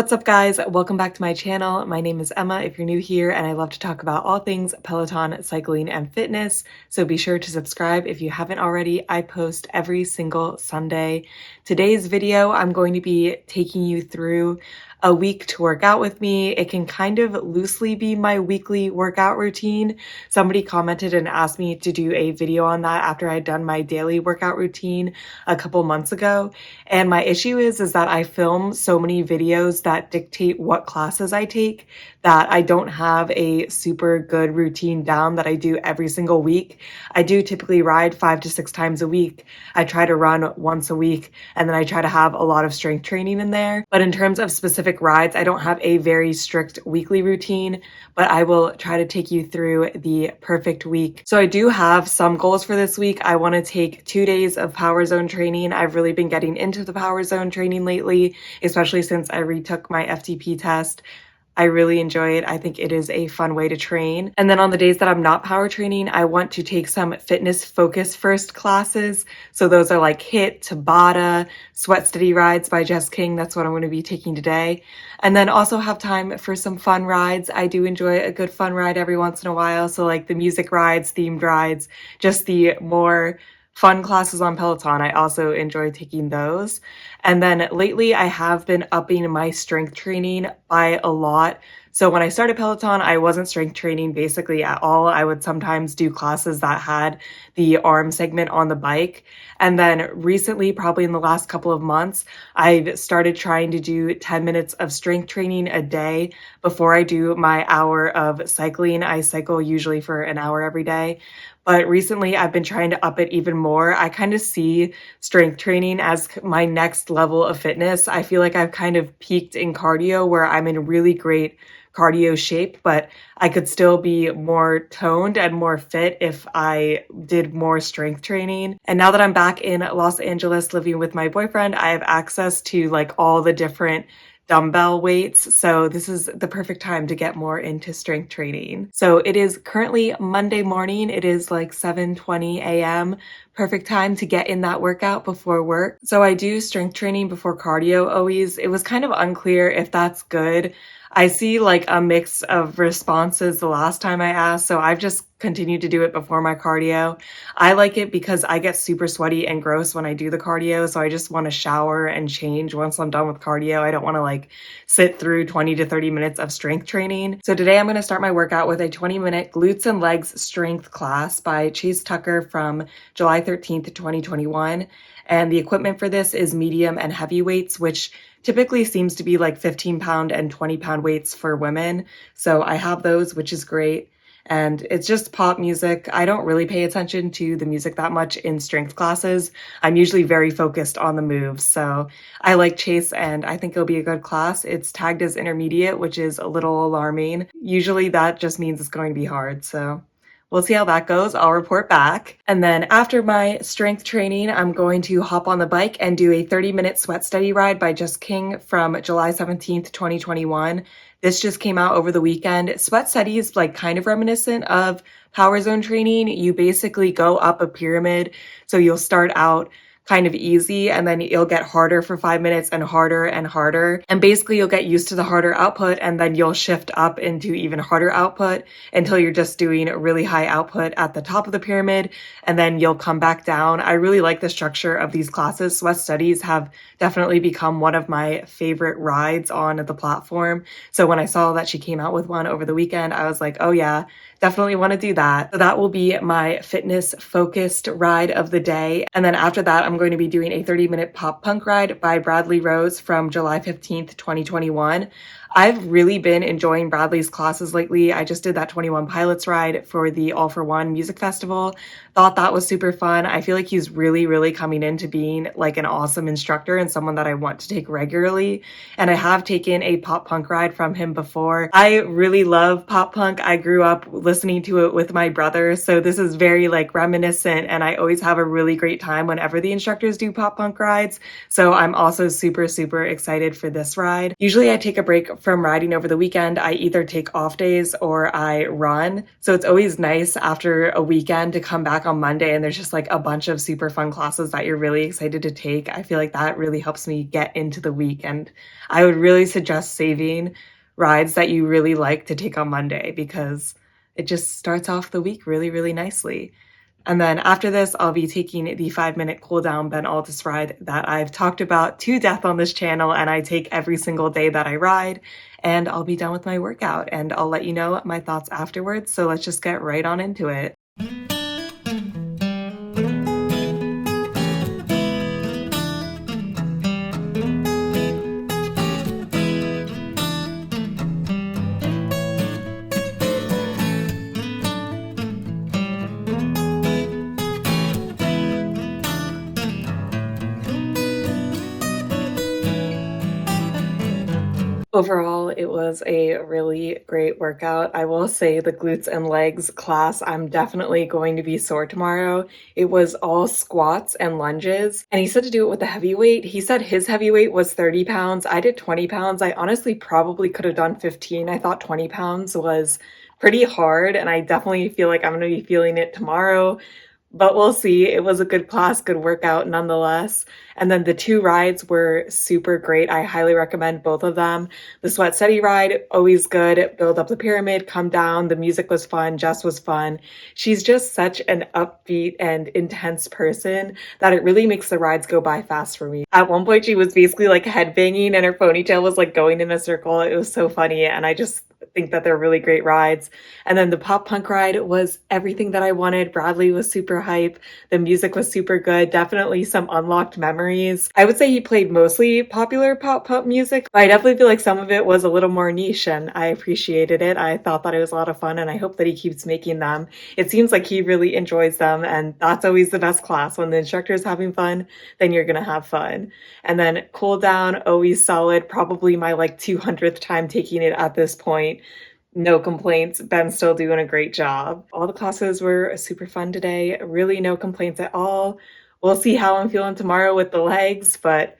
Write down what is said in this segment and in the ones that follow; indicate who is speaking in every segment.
Speaker 1: What's up, guys? Welcome back to my channel. My name is Emma if you're new here, and I love to talk about all things Peloton, cycling, and fitness. So be sure to subscribe if you haven't already. I post every single Sunday. Today's video, I'm going to be taking you through a week to work out with me. It can kind of loosely be my weekly workout routine. Somebody commented and asked me to do a video on that after I'd done my daily workout routine a couple months ago. And my issue is that I film so many videos that dictate what classes I take that I don't have a super good routine down that I do every single week. I do typically ride 5 to 6 times a week. I try to run once a week, and then I try to have a lot of strength training in there. But in terms of specific rides, I don't have a very strict weekly routine, but I will try to take you through the perfect week. So I do have some goals for this week. I want to take 2 days of power zone training. I've really been getting into the power zone training lately, especially since I retook my FTP test. I really enjoy it. I think it is a fun way to train. And then on the days that I'm not power training, I want to take some fitness focus first classes. So those are like HIIT, Tabata, Sweat Steady rides by Jess King. That's what I'm going to be taking today. And then also have time for some fun rides. I do enjoy a good fun ride every once in a while. So like the music rides, themed rides, just the more fun classes on Peloton. I also enjoy taking those. And then lately I have been upping my strength training by a lot. So when I started Peloton, I wasn't strength training basically at all. I would sometimes do classes that had the arm segment on the bike. And then recently, probably in the last couple of months, I've started trying to do 10 minutes of strength training a day before I do my hour of cycling. I cycle usually for an hour every day. But recently I've been trying to up it even more. I kind of see strength training as my next level of fitness. I feel like I've kind of peaked in cardio where I'm in really great cardio shape, but I could still be more toned and more fit if I did more strength training. And now that I'm back in Los Angeles living with my boyfriend, I have access to like all the different dumbbell weights. So this is the perfect time to get more into strength training. So it is currently Monday morning. It is like 7:20 a.m. Perfect time to get in that workout before work. So I do strength training before cardio always. It was kind of unclear if that's good. I see like a mix of responses the last time I asked, so I've just continued to do it before my cardio. I like it because I get super sweaty and gross when I do the cardio, so I just want to shower and change once I'm done with cardio. I don't want to like sit through 20 to 30 minutes of strength training. So today I'm going to start my workout with a 20-minute glutes and legs strength class by Chase Tucker from July 13th, 2021. And the equipment for this is medium and heavy weights, which typically seems to be like 15-pound and 20-pound weights for women. So I have those, which is great. And it's just pop music. I don't really pay attention to the music that much in strength classes. I'm usually very focused on the moves. So I like Chase and I think it'll be a good class. It's tagged as intermediate, which is a little alarming. Usually that just means it's going to be hard. So we'll see how that goes. I'll report back. And then after my strength training, I'm going to hop on the bike and do a 30-minute Sweat Steady ride by Jess King from July 17th, 2021. This just came out over the weekend. Sweat Steady is like kind of reminiscent of power zone training. You basically go up a pyramid. So you'll start out kind of easy and then you'll get harder for 5 minutes and harder and harder. And basically you'll get used to the harder output and then you'll shift up into even harder output until you're just doing a really high output at the top of the pyramid and then you'll come back down. I really like the structure of these classes. Sweat Studies have definitely become one of my favorite rides on the platform. So when I saw that she came out with one over the weekend, I was like, oh yeah, definitely want to do that. So that will be my fitness focused ride of the day. And then after that, I'm going to be doing a 30-minute pop punk ride by Bradley Rose from July 15th, 2021. I've really been enjoying Bradley's classes lately. I just did that 21 Pilots ride for the All for One music festival. Thought that was super fun. I feel like he's really, really coming into being like an awesome instructor and someone that I want to take regularly. And I have taken a pop punk ride from him before. I really love pop punk. I grew up listening to it with my brother. So this is very like reminiscent and I always have a really great time whenever the instructors do pop punk rides. So I'm also super, super excited for this ride. Usually I take a break from riding over the weekend. I either take off days or I run. So it's always nice after a weekend to come back on Monday and there's just like a bunch of super fun classes that you're really excited to take. I feel like that really helps me get into the week. And I would really suggest saving rides that you really like to take on Monday because it just starts off the week really, really nicely. And then after this, I'll be taking the 5-minute cool down Ben Aldis ride that I've talked about to death on this channel, and I take every single day that I ride, and I'll be done with my workout, and I'll let you know my thoughts afterwards. So let's just get right on into it. Overall, it was a really great workout. I will say the glutes and legs class, I'm definitely going to be sore tomorrow. It was all squats and lunges, and he said to do it with a heavy weight. He said his heavy weight was 30 pounds. I did 20 pounds. I honestly probably could have done 15. I thought 20 pounds was pretty hard, and I definitely feel like I'm going to be feeling it tomorrow. But we'll see. It was a good class, good workout nonetheless. And then the 2 rides were super great. I highly recommend both of them. The Sweat Steady ride, always good. Build up the pyramid, come down. The music was fun. Jess was fun. She's just such an upbeat and intense person that it really makes the rides go by fast for me. At one point, she was basically like headbanging and her ponytail was like going in a circle. It was so funny. And I just think that they're really great rides. And then the pop punk ride was everything that I wanted. Bradley was super hype. The music was super good. Definitely some unlocked memories. I would say he played mostly popular pop punk music, but I definitely feel like some of it was a little more niche and I appreciated it. I thought that it was a lot of fun and I hope that he keeps making them. It seems like he really enjoys them and that's always the best class. When the instructor is having fun, then you're gonna have fun. And then cool down, always solid. Probably my like 200th time taking it at this point. No complaints. Ben's still doing a great job. All the classes were super fun today. Really no complaints at all. We'll see how I'm feeling tomorrow with the legs, but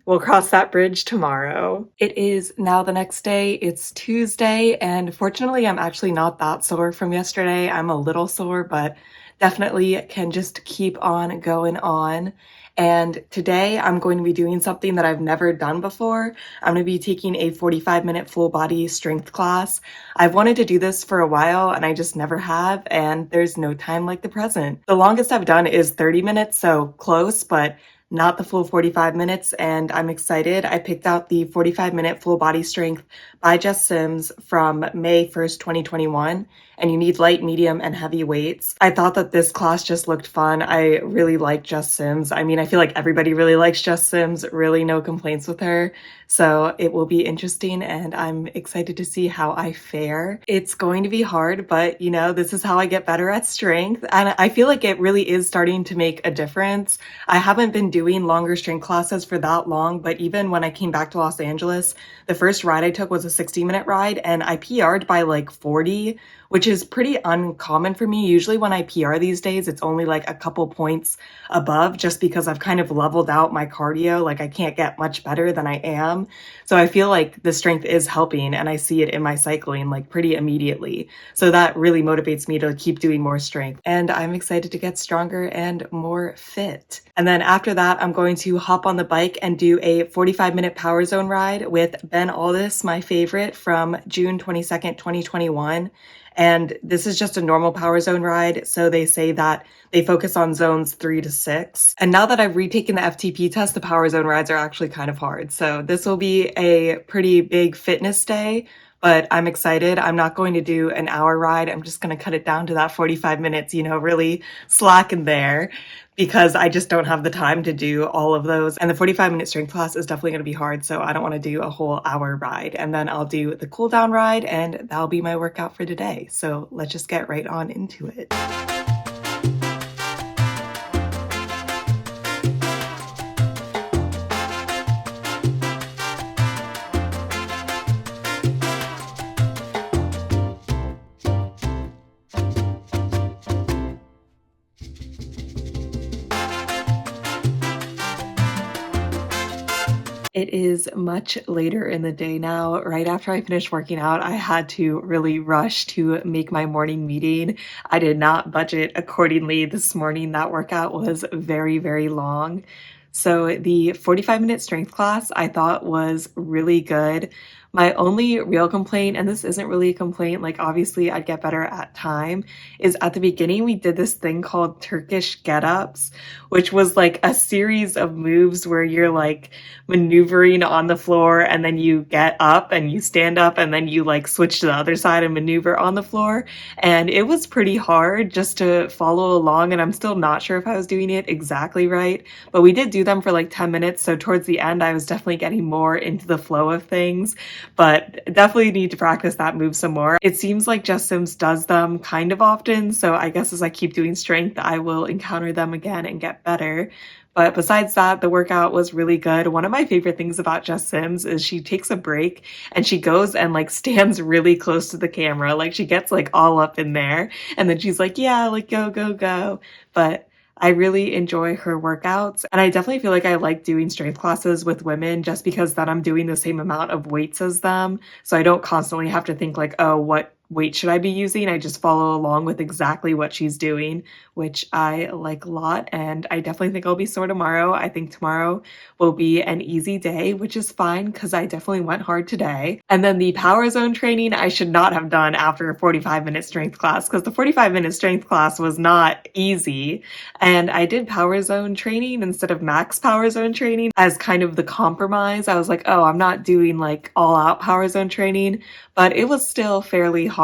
Speaker 1: we'll cross that bridge tomorrow. It is now the next day. It's Tuesday, and fortunately, I'm actually not that sore from yesterday. I'm a little sore, but definitely can just keep on going on. And today I'm going to be doing something that I've never done before. I'm going to be taking a 45-minute full body strength class. I've wanted to do this for a while and I just never have, and there's no time like the present. The longest I've done is 30 minutes, so close, but not the full 45 minutes, and I'm excited. I picked out the 45-minute full body strength by Jess Sims from May 1st, 2021, and you need light, medium, and heavy weights. I thought that this class just looked fun. I really like Jess Sims. I mean, I feel like everybody really likes Jess Sims, really no complaints with her. So it will be interesting and I'm excited to see how I fare. It's going to be hard, but you know, this is how I get better at strength. And I feel like it really is starting to make a difference. I haven't been doing longer strength classes for that long, but even when I came back to Los Angeles, the first ride I took was a 60-minute ride and I PR'd by like 40, which is pretty uncommon for me. Usually when I PR these days, it's only like a couple points above just because I've kind of leveled out my cardio. Like I can't get much better than I am. So I feel like the strength is helping and I see it in my cycling like pretty immediately. So that really motivates me to keep doing more strength. And I'm excited to get stronger and more fit. And then after that, I'm going to hop on the bike and do a 45-minute power zone ride with Ben Aldis, my favorite, from June 22nd, 2021. And this is just a normal power zone ride. So they say that they focus on zones 3 to 6. And now that I've retaken the FTP test, the power zone rides are actually kind of hard. So this will be a pretty big fitness day, but I'm excited. I'm not going to do an hour ride. I'm just going to cut it down to that 45 minutes, you know, really slacken there because I just don't have the time to do all of those. And the 45-minute strength class is definitely going to be hard. So I don't want to do a whole hour ride. And then I'll do the cool down ride and that'll be my workout for today. So let's just get right on into it. It is much later in the day now. Right after I finished working out, I had to really rush to make my morning meeting. I did not budget accordingly this morning. That workout was very, very long. So the 45-minute strength class I thought was really good. My only real complaint, and this isn't really a complaint, like obviously I'd get better at time, is at the beginning we did this thing called Turkish Get-Ups, which was like a series of moves where you're like maneuvering on the floor and then you get up and you stand up and then you like switch to the other side and maneuver on the floor. And it was pretty hard just to follow along, and I'm still not sure if I was doing it exactly right, but we did do them for like 10 minutes. So towards the end, I was definitely getting more into the flow of things, but definitely need to practice that move some more. It seems like Jess Sims does them kind of often, so I guess as I keep doing strength, I will encounter them again and get better. But besides that, the workout was really good. One of my favorite things about Jess Sims is she takes a break and she goes and like stands really close to the camera. Like she gets like all up in there and then she's like, yeah, like go, go, go. But I really enjoy her workouts, and I definitely feel like I like doing strength classes with women just because then I'm doing the same amount of weights as them. So I don't constantly have to think like, oh, what weight should I be using? I just follow along with exactly what she's doing, which I like a lot. And I definitely think I'll be sore tomorrow. I think tomorrow will be an easy day, which is fine because I definitely went hard today. And then the power zone training I should not have done after a 45-minute strength class because the 45-minute strength class was not easy. And I did power zone training instead of max power zone training as kind of the compromise. I was like, oh, I'm not doing like all out power zone training, but it was still fairly hard.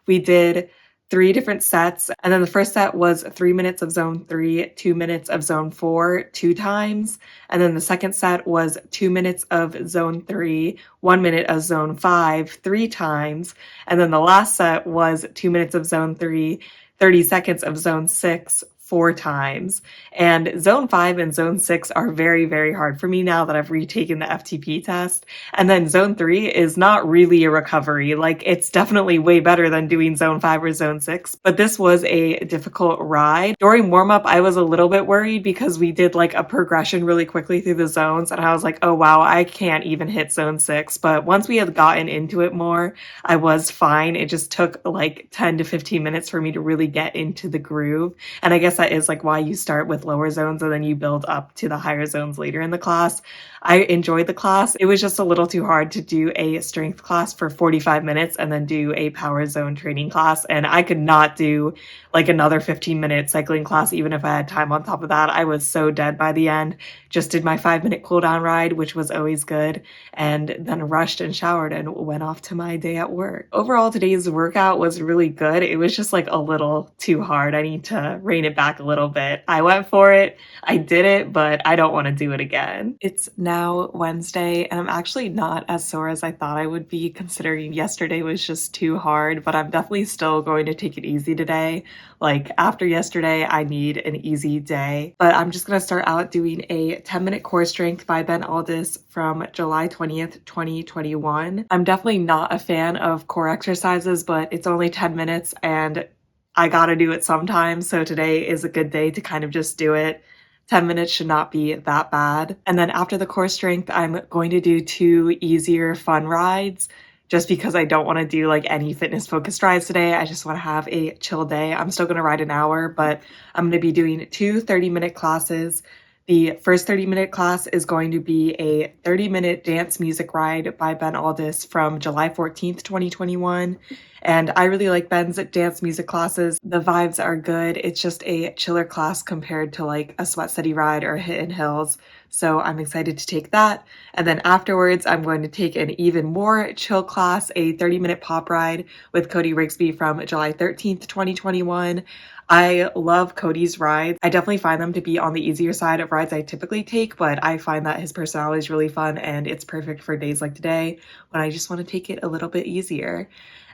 Speaker 1: We did 3 different sets, and then the first set was 3 minutes of zone 3, 2 minutes of zone 4, 2 times, and then the second set was 2 minutes of zone 3, 1 minute of zone 5, 3 times, and then the last set was 2 minutes of zone 3, 30 seconds of zone 6, 4 times. And zone 5 and zone 6 are very, very hard for me now that I've retaken the FTP test. And then zone 3 is not really a recovery. Like it's definitely way better than doing zone 5 or zone 6, but this was a difficult ride. During warm up, I was a little bit worried because we did like a progression really quickly through the zones. And I was like, oh wow, I can't even hit zone 6. But once we had gotten into it more, I was fine. It just took like 10 to 15 minutes for me to really get into the groove. And I guess that is like why you start with lower zones and then you build up to the higher zones later in the class. I enjoyed the class. It was just a little too hard to do a strength class for 45 minutes and then do a power zone training class. And I could not do like another 15-minute cycling class, even if I had time on top of that. I was so dead by the end. Just did my 5-minute cool down ride, which was always good, and then rushed and showered and went off to my day at work. Overall, today's workout was really good. It was just like a little too hard. I need to rein it back a little bit. I went for it. I did it, but I don't want to do it again. It's now Wednesday, and I'm actually not as sore as I thought I would be, considering yesterday was just too hard, but I'm definitely still going to take it easy today. Like after yesterday, I need an easy day, but I'm just going to start out doing a 10-minute core strength by Ben Aldis from July 20th, 2021. I'm definitely not a fan of core exercises, but it's only 10 minutes and I gotta do it sometimes. So today is a good day to kind of just do it. 10 minutes should not be that bad. And then after the core strength, I'm going to do 2 easier fun rides just because I don't want to do like any fitness focused rides today. I just want to have a chill day. I'm still going to ride an hour, but I'm going to be doing 2 30-minute classes. The first 30-minute class is going to be a 30-minute dance music ride by Ben Aldis from July 14th, 2021. And I really like Ben's dance music classes. The vibes are good. It's just a chiller class compared to like a Sweat Steady ride or Hidden Hills. So I'm excited to take that. And then afterwards, I'm going to take an even more chill class, a 30-minute pop ride with Cody Rigsby from July 13th, 2021. I love Cody's rides. I definitely find them to be on the easier side of rides I typically take, but I find that his personality is really fun and it's perfect for days like today when I just want to take it a little bit easier.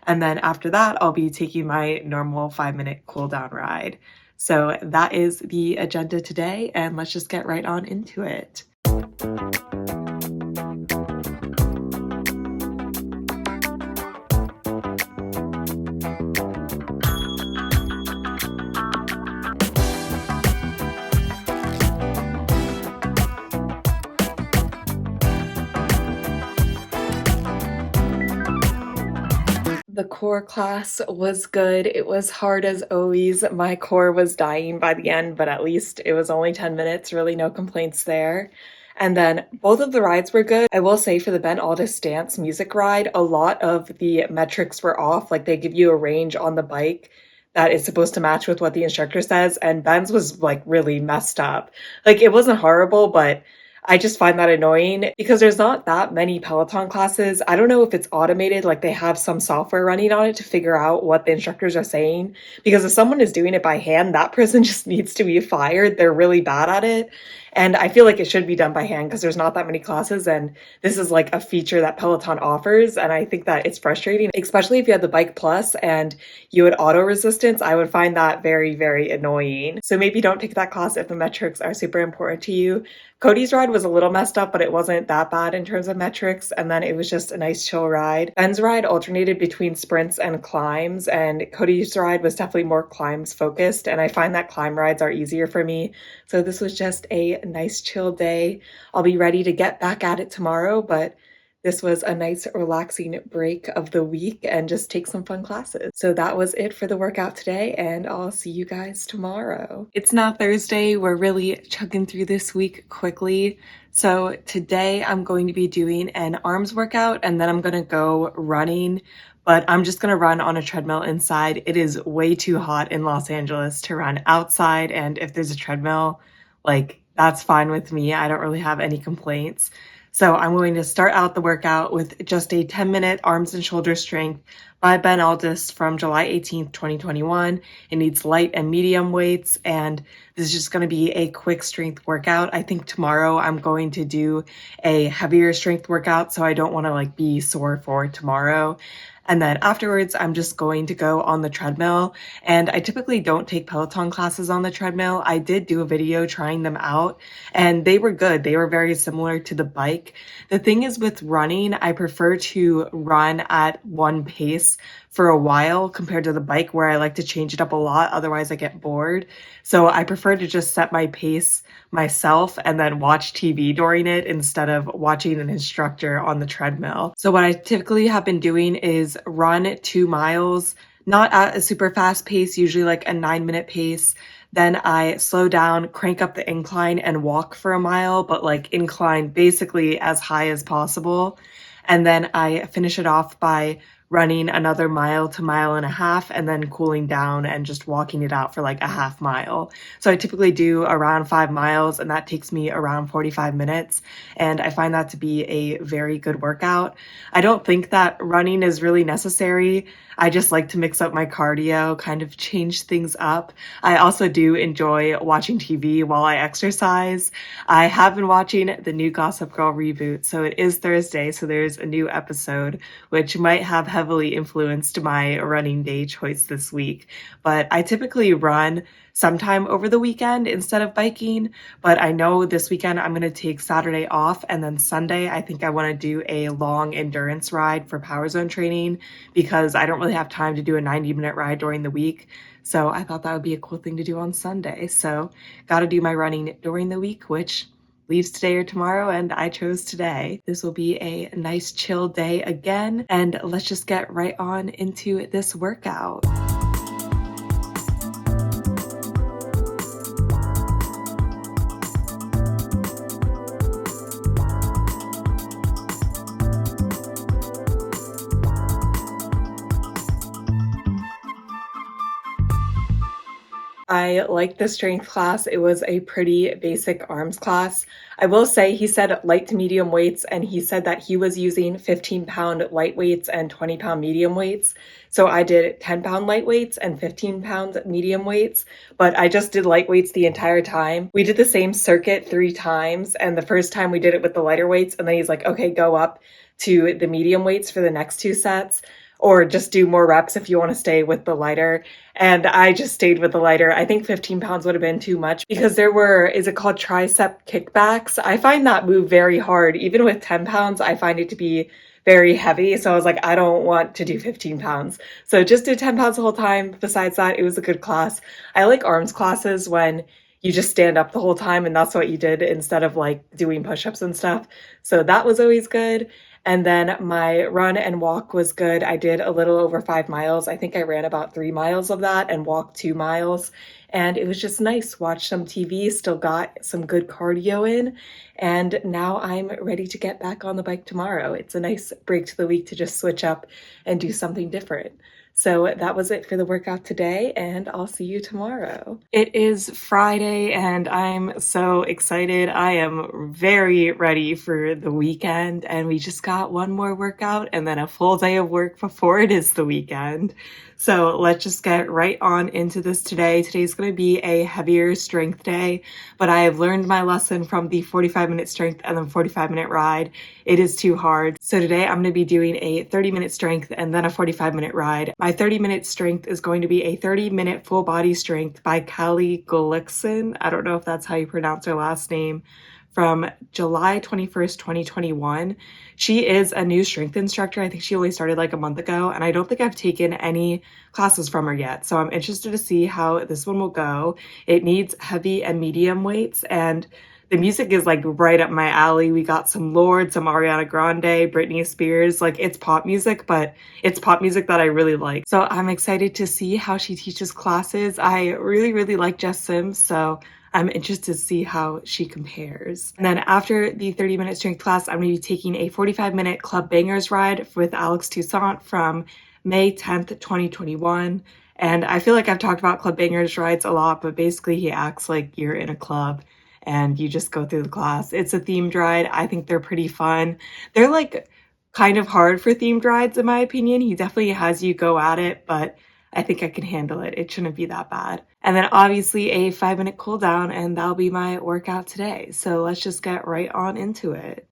Speaker 1: And then after that, I'll be taking my normal 5-minute cool down ride. So that is the agenda today, and let's just get right on into it. The core class was good. It was hard as always. My core was dying by the end, but at least it was only 10 minutes, really no complaints there. And then both of the rides were good. I will say for the Ben Aldis dance music ride, a lot of the metrics were off. Like they give you a range on the bike that is supposed to match with what the instructor says, and Ben's was like really messed up. Like it wasn't horrible, but I just find that annoying because there's not that many Peloton classes. I don't know if it's automated, like they have some software running on it to figure out what the instructors are saying. Because if someone is doing it by hand, that person just needs to be fired. They're really bad at it. And I feel like it should be done by hand because there's not that many classes. And this is like a feature that Peloton offers. And I think that it's frustrating, especially if you had the Bike Plus and you had auto resistance. I would find that very, very annoying. So maybe don't take that class if the metrics are super important to you. Cody's ride was a little messed up, but it wasn't that bad in terms of metrics. And then it was just a nice chill ride. Ben's ride alternated between sprints and climbs, and Cody's ride was definitely more climbs focused. And I find that climb rides are easier for me. So this was just a nice chill day. I'll be ready to get back at it tomorrow, but this was a nice relaxing break of the week and just take some fun classes. So that was it for the workout today, and I'll see you guys tomorrow. It's now Thursday. We're really chugging through this week quickly. So today I'm going to be doing an arms workout and then I'm going to go running, but I'm just going to run on a treadmill inside. It is way too hot in Los Angeles to run outside, and if there's a treadmill, like that's fine with me. I don't really have any complaints. So I'm going to start out the workout with just a 10-minute arms and shoulder strength by Ben Aldis from July 18th, 2021. It needs light and medium weights, and this is just going to be a quick strength workout. I think tomorrow I'm going to do a heavier strength workout, so I don't want to like be sore for tomorrow. And then afterwards, I'm just going to go on the treadmill. And I typically don't take Peloton classes on the treadmill. I did do a video trying them out and they were good. They were very similar to the bike. The thing is with running, I prefer to run at one pace for a while compared to the bike where I like to change it up a lot. Otherwise I get bored. So I prefer to just set my pace myself and then watch TV during it instead of watching an instructor on the treadmill. So what I typically have been doing is run 2 miles, not at a super fast pace, usually like a 9-minute pace. Then I slow down, crank up the incline and walk for a mile, but like incline basically as high as possible. And then I finish it off by running another mile to mile and a half and then cooling down and just walking it out for like a half mile. So I typically do around 5 miles and that takes me around 45 minutes. And I find that to be a very good workout. I don't think that running is really necessary. I just like to mix up my cardio, kind of change things up. I also do enjoy watching TV while I exercise. I have been watching the new Gossip Girl reboot, so it is Thursday, so there's a new episode, which might have heavily influenced my running day choice this week. But I typically run sometime over the weekend instead of biking, but I know this weekend I'm going to take Saturday off, and then Sunday I think I want to do a long endurance ride for Power Zone training because I don't really have time to do a 90-minute ride during the week. So I thought that would be a cool thing to do on Sunday. So got to do my running during the week, which leaves today or tomorrow, and I chose today. This will be a nice chill day again, and let's just get right on into this workout. I liked the strength class. It was a pretty basic arms class. I will say he said light to medium weights, and he said that he was using 15-pound light weights and 20-pound medium weights. So I did 10-pound light weights and 15-pound medium weights, but I just did light weights the entire time. We did the same circuit 3 times, and the first time we did it with the lighter weights, and then he's like, okay, go up to the medium weights for the next 2 sets. Or just do more reps if you want to stay with the lighter. And I just stayed with the lighter. I think 15 pounds would have been too much because there were, is it called tricep kickbacks? I find that move very hard. Even with 10 pounds, I find it to be very heavy. So I was like, I don't want to do 15 pounds. So just did 10 pounds the whole time. Besides that, it was a good class. I like arms classes when you just stand up the whole time and that's what you did instead of like doing push-ups and stuff. So that was always good. And then my run and walk was good. I did a little over 5 miles. I think I ran about 3 miles of that and walked 2 miles. And it was just nice. Watched some TV, still got some good cardio in. And now I'm ready to get back on the bike tomorrow. It's a nice break to the week to just switch up and do something different. So that was it for the workout today, and I'll see you tomorrow. It is Friday, and I'm so excited. I am very ready for the weekend, and we just got one more workout and then a full day of work before it is the weekend. So let's just get right on into this today. Today's going to be a heavier strength day, but I have learned my lesson from the 45-minute strength and then 45-minute ride. It is too hard. So today I'm going to be doing a 30-minute strength and then a 45-minute ride. My 30-minute strength is going to be a 30-minute full body strength by Callie Gullickson. I don't know if that's how you pronounce her last name. From July 21st, 2021. She is a new strength instructor. I think she only started like a month ago, and I don't think I've taken any classes from her yet. So I'm interested to see how this one will go. It needs heavy and medium weights, and the music is like right up my alley. We got some Lorde, some Ariana Grande, Britney Spears. Like, it's pop music, but it's pop music that I really like. So I'm excited to see how she teaches classes. I really, really like Jess Sims, so I'm interested to see how she compares. And then after the 30-minute strength class, I'm going to be taking a 45-minute Club Bangers ride with Alex Toussaint from May 10th, 2021. And I feel like I've talked about Club Bangers rides a lot, but basically he acts like you're in a club and you just go through the class. It's a themed ride. I think they're pretty fun. They're like kind of hard for themed rides in my opinion. He definitely has you go at it, but I think I can handle it. It shouldn't be that bad. And then obviously a 5-minute cool down, and that'll be my workout today. So let's just get right on into it.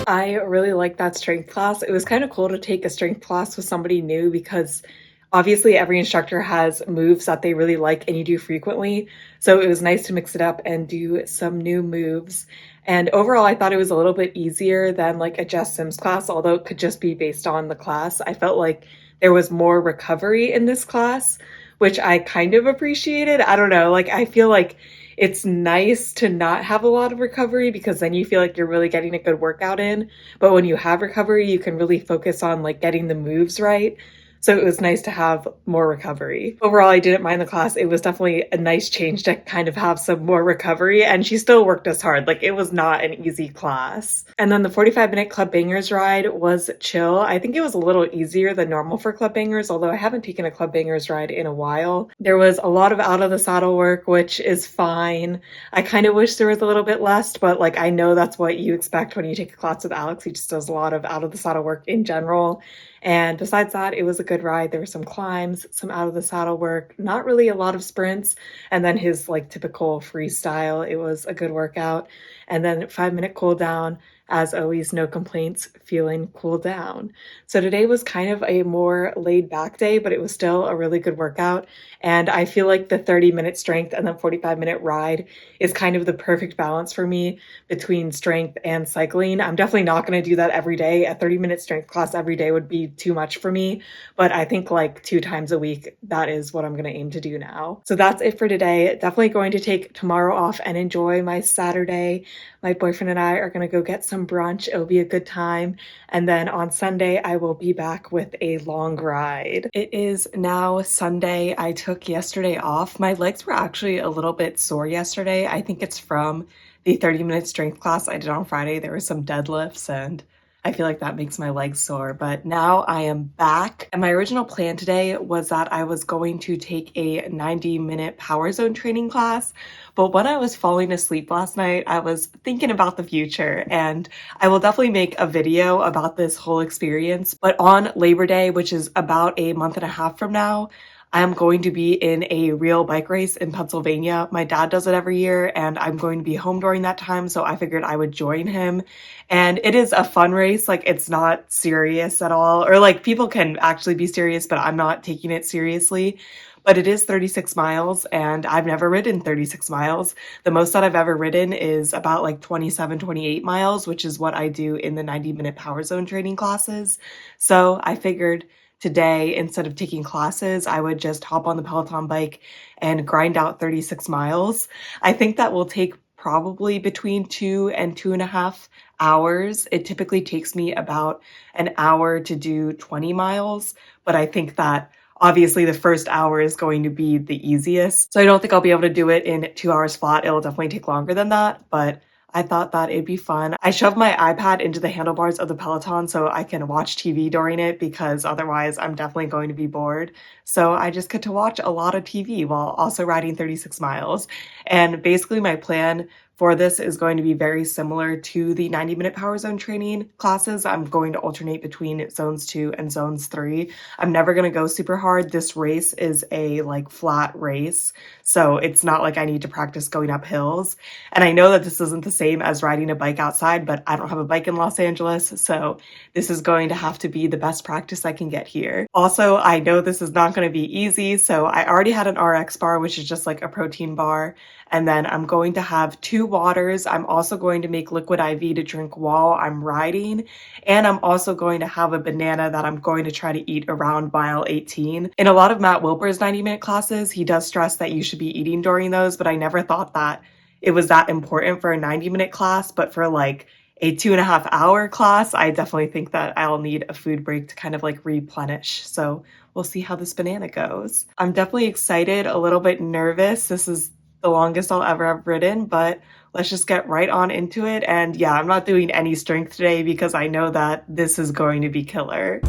Speaker 1: I really liked that strength class. It was kind of cool to take a strength class with somebody new because obviously every instructor has moves that they really like and you do frequently. So it was nice to mix it up and do some new moves. And overall, I thought it was a little bit easier than like a Jess Sims class, although it could just be based on the class. I felt like there was more recovery in this class, which I kind of appreciated. I don't know, like I feel like it's nice to not have a lot of recovery because then you feel like you're really getting a good workout in. But when you have recovery, you can really focus on like getting the moves right. So it was nice to have more recovery. Overall, I didn't mind the class. It was definitely a nice change to kind of have some more recovery, and she still worked us hard. Like, it was not an easy class. And then the 45-minute Club Bangers ride was chill. I think it was a little easier than normal for Club Bangers, although I haven't taken a Club Bangers ride in a while. There was a lot of out of the saddle work, which is fine. I kind of wish there was a little bit less, but like, I know that's what you expect when you take a class with Alex. He just does a lot of out of the saddle work in general. And besides that, it was a good ride. There were some climbs, some out of the saddle work, not really a lot of sprints, and then his like typical freestyle. It was a good workout. And then 5-minute cool down. As always, no complaints, feeling cool down. So today was kind of a more laid back day, but it was still a really good workout. And I feel like the 30-minute strength and then 45-minute ride is kind of the perfect balance for me between strength and cycling. I'm definitely not going to do that every day. A 30-minute strength class every day would be too much for me, but I think like 2 times a week, that is what I'm going to aim to do now. So that's it for today. Definitely going to take tomorrow off and enjoy my Saturday. My boyfriend and I are going to go get some brunch. It'll be a good time. And then on Sunday, I will be back with a long ride. It is now Sunday. I took yesterday off. My legs were actually a little bit sore yesterday. I think it's from the 30-minute strength class I did on Friday. There were some deadlifts and I feel like that makes my legs sore, but now I am back. And my original plan today was that I was going to take a 90-minute power zone training class. But when I was falling asleep last night, I was thinking about the future, and I will definitely make a video about this whole experience. But on Labor Day, which is about a month and a half from now, I'm going to be in a real bike race in Pennsylvania. My dad does it every year, and I'm going to be home during that time, so I figured I would join him. And it is a fun race. Like, it's not serious at all. Or like, people can actually be serious, but I'm not taking it seriously. but it is 36 miles and I've never ridden 36 miles. The most that I've ever ridden is about like 27, 28 miles, which is what I do in the 90-minute power zone training classes. So I figured today, instead of taking classes, I would just hop on the Peloton bike and grind out 36 miles. I think that will take probably between 2 and 2.5 hours. It typically takes me about an hour to do 20 miles, but I think that obviously the first hour is going to be the easiest. So I don't think I'll be able to do it in 2 hours flat. It'll definitely take longer than that, but I thought that it'd be fun. I shoved my iPad into the handlebars of the Peloton so I can watch TV during it because otherwise I'm definitely going to be bored. So I just get to watch a lot of TV while also riding 36 miles. And basically my plan for this is going to be very similar to the 90-minute power zone training classes. I'm going to alternate between zones 2 and zones 3. I'm never going to go super hard. This race is a like flat race, so it's not like I need to practice going up hills. And I know that this isn't the same as riding a bike outside, but I don't have a bike in Los Angeles, so this is going to have to be the best practice I can get here. Also, I know this is not going to be easy, so I already had an RX bar, which is just like a protein bar. And then I'm going to have 2 waters. I'm also going to make liquid IV to drink while I'm riding. And I'm also going to have a banana that I'm going to try to eat around mile 18. In a lot of Matt Wilper's 90-minute classes, he does stress that you should be eating during those, but I never thought that it was that important for a 90-minute class. But for like a 2.5 hour class, I definitely think that I'll need a food break to kind of like replenish. So we'll see how this banana goes. I'm definitely excited, a little bit nervous. This is the longest I'll ever have ridden, but let's just get right on into it. And yeah, I'm not doing any strength today because I know that this is going to be killer.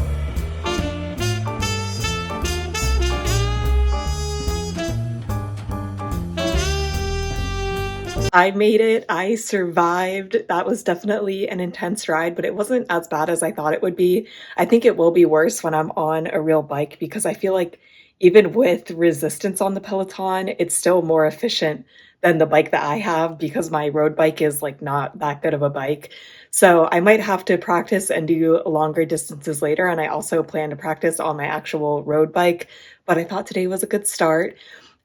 Speaker 1: I made it. I survived. That was definitely an intense ride, but it wasn't as bad as I thought it would be. I think it will be worse when I'm on a real bike because I feel like even with resistance on the Peloton, it's still more efficient than the bike that I have because my road bike is like not that good of a bike. So I might have to practice and do longer distances later. And I also plan to practice on my actual road bike, but I thought today was a good start.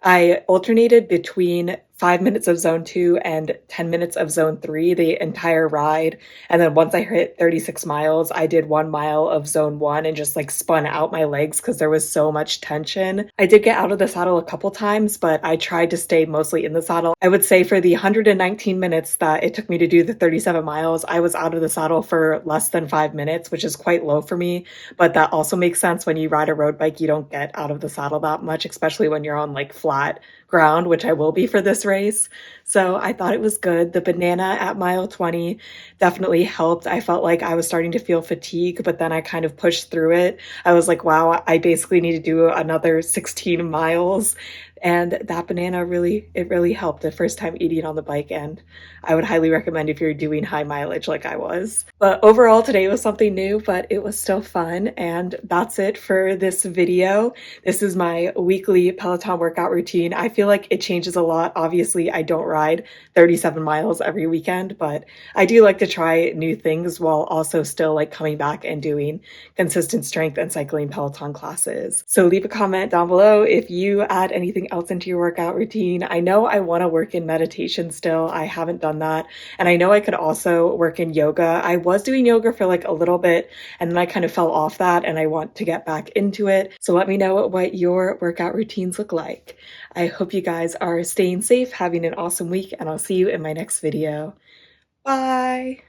Speaker 1: I alternated between 5 minutes of zone 2 and 10 minutes of zone 3 the entire ride. And then once I hit 36 miles, I did 1 mile of zone 1 and just like spun out my legs because there was so much tension. I did get out of the saddle a couple times, but I tried to stay mostly in the saddle. I would say for the 119 minutes that it took me to do the 37 miles, I was out of the saddle for less than 5 minutes, which is quite low for me. But that also makes sense. When you ride a road bike, you don't get out of the saddle that much, especially when you're on like flat ground, which I will be for this race. So I thought it was good. The banana at mile 20 definitely helped. I felt like I was starting to feel fatigue, but then I kind of pushed through it. I was like, wow, I basically need to do another 16 miles. And that banana really helped the first time eating on the bike. And I would highly recommend if you're doing high mileage like I was. But overall, today was something new, but it was still fun. And that's it for this video. This is my weekly Peloton workout routine. I feel like it changes a lot. Obviously, I don't ride 37 miles every weekend, but I do like to try new things while also still like coming back and doing consistent strength and cycling Peloton classes. So leave a comment down below if you add anything else into your workout routine. I know I want to work in meditation still. I haven't done that. And I know I could also work in yoga. I was doing yoga for like a little bit and then I kind of fell off that and I want to get back into it. So let me know what your workout routines look like. I hope you guys are staying safe, having an awesome week, and I'll see you in my next video. Bye!